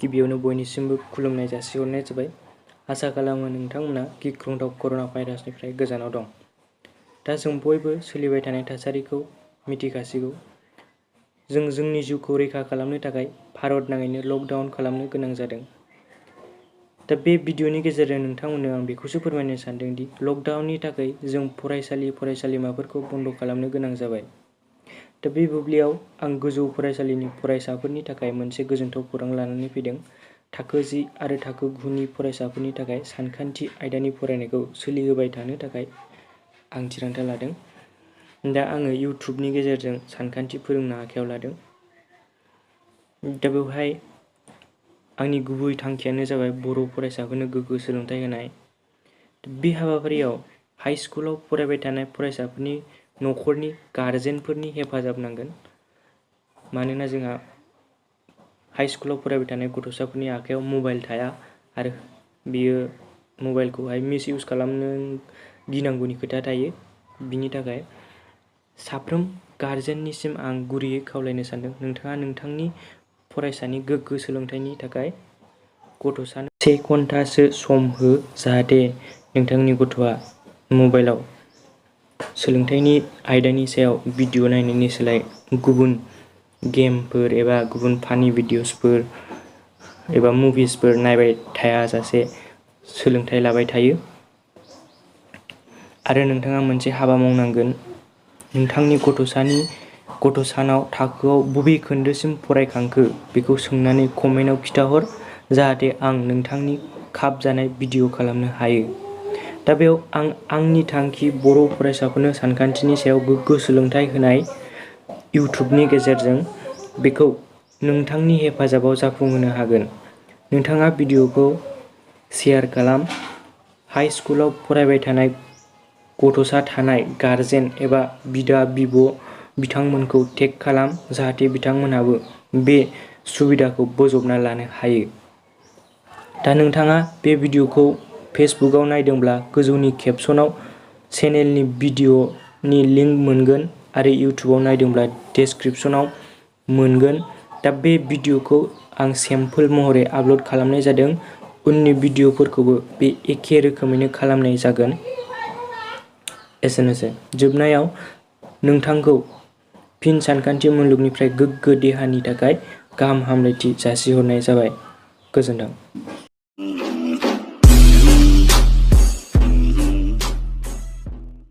गिबियावनो बयनिसिमबो खुलुमनाय जासिहरनाय जाबाय। आसा खालामो नोंथांमोना गिख्रंथाव कर'ना भाइरासनिफ्राय गोजानाव दं। दा जों बयबो सोलिबाय थानाय थासारिखौ मिथिखासिगौ। जों जोंनि जिउखौ रैखा खालामनो थाखाय भारत नाङैनो लकडाउन खालामनो गोनां जादों। दा बे भिडिअनि गेजेरजों नोंथांमोननो आं बेखौसो फोरमायनो सानदों दि लकडाउननि थाखाय जों फरायसालिमाफोरखौ बन्द खालामनो गोनां जाबाय। दा बे बुब्लियाव आं गोजौ फरायसालिनि फरायसाफोरनि थाखाय मोनसे गोजोनथाव खौरां लानानै फैदों। थाखो 10 आरो थाखो 9 नि फरायसाफोरनि थाखाय सानखान्थि आयदानि फरायनायखौ सोलिहोबाय थानो थाखाय आं थिरांथा लादों। दा आङो इउट्युबनि गेजेरजों सानखान्थि फोरोंनो आखायाव लादों। दा बेवहाय आंनि गुबै थांखियानो जाबाय बर' फरायसाफोरनो गोग्गो सोलोंथाइ होनाय। बे हाबाफारियाव हाइ स्कुलाव फरायबाय थानाय फरायसाफोरनि न'खरनि गारजेनफोरनि हेफाजाब नांगोन। मानोना जोंहा हाइ स्कुलाव फरायबाय थानाय गथ'साफोरनि आखायाव मबाइल थाया आरो बियो मबाइलखौहाय मिसइउज खालामनो गिनांगौनि खोथा थायो। बिनि थाखाय साफ्रोम गारजेननिसिम आं गुरैयै खावलायनो सानदों, नोंथाङा नोंथांनि फरायसानि गोग्गो सोलोंथाइनि थाखाय गथ'सानो 1 घन्टासो सम हो, जाहाथे नोंथांनि गथ'आ मबाइलाव सोलोंथाइनि आयदानि सायाव भिडिअ नायनायनि सोलाय गुबुन गेमफोर एबा गुबुन फानि भिडिअसफोर एबा मुभिसफोर नायबाय थायाजासे सोलोंथाइ लाबाय थायो। आरो नोंथाङा मोनसे हाबा मावनांगोन, नोंथांनि गथ'सानाव थाखोआव बबे खोन्दोसिम फरायखांखो बेखौ सोंनानै कमेन्टआव खिन्थाहर, जाहाथे आं नोंथांनि खाब जानाय भिडिअ खालामनो हायो। दा बेयाव आंनि थांखि बर' फरायसाफोरनो सानखान्थिनि सायाव गोग्गो सोलोंथाइ होनाय। इउट्युबनि गेजेरजों बेखौ नोंथांनि हेफाजाबाव जाफुंहोनो हागोन। नोंथाङा भिडिअखौ शेयार खालाम, हाइ स्कुलाव फरायबाय थानाय गथ'सा थानाय गारजेन एबा बिदा-बिब' बिथांमोनखौ टेग खालाम, जाहाथे बिथांमोनहाबो बे सुबिदाखौ बोजबना लानो हायो। दा नोंथाङा बे भिडिअखौ फेसबुकआव नायदोंब्ला गोजौनि केपसनआव चेनेलनि भिडिअनि लिंक मोनगोन आरो इउट्युबआव नायदोंब्ला डेसक्रिपसनाव मोनगोन। दा बे भिडिअखौ आं सेम्पोल महरै आपल'ड खालामनाय जादों। उननि भिडिअफोरखौबो बे एखे रोखोमैनो खालामनाय जागोन। एसेनोसै। जोबनायाव नोंथांखौ फिन सानखान्थि मुलुगनिफ्राय गोग्गो देहानि थाखाय गाहाम हामलायथि जासिहरनाय जाबाय। गोजोन्थों।